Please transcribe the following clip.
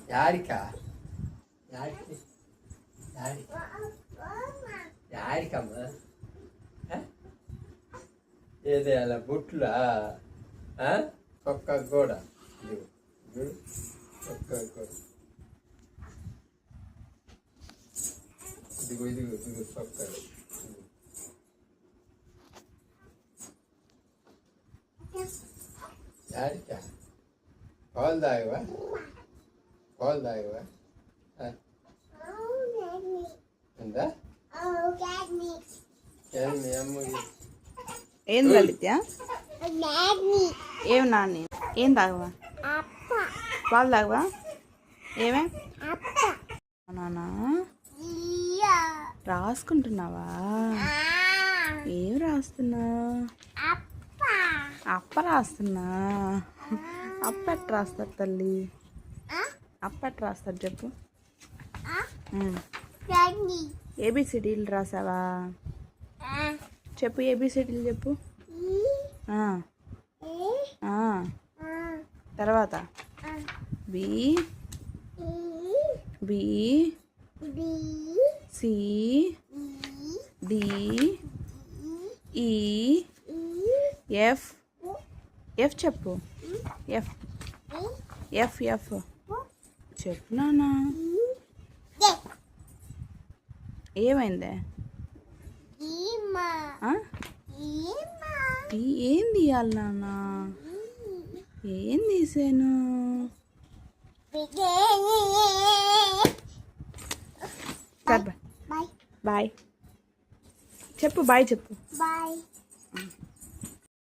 యాడికా యాడికమ్మా ఏది అలా బుట్లా చొక్కా కూడా చొక్కా కూడా ఇదిగో చొక్కా యాడికా పాలు తాగవా ఉందా ఏం లలిత్య ఏం నాని ఏం తాగవా పాలు తాగవా ఏమే నానా రాసుకుంటున్నావా ఏం రాస్తున్నావు అప్ప రాస్తున్నా అప్ప ఎట్లా రాస్తారు తల్లి అప్ప ఎట్లా రాస్తారు చెప్పు ఏబిసిడీలు రాసావా చెప్పు ఏబిసిడీలు చెప్పు తర్వాత బి బి సి డి ఈ ఎఫ్ ఎఫ్ చెప్పు ఎఫ్ ఎఫ్ ఎఫ్ చెప్పు నానా ఏమైందే ఏం తీయాలి నాన్న ఏం తీసాను బాయ్ చెప్పు బాయ్ చెప్పు బాయ్.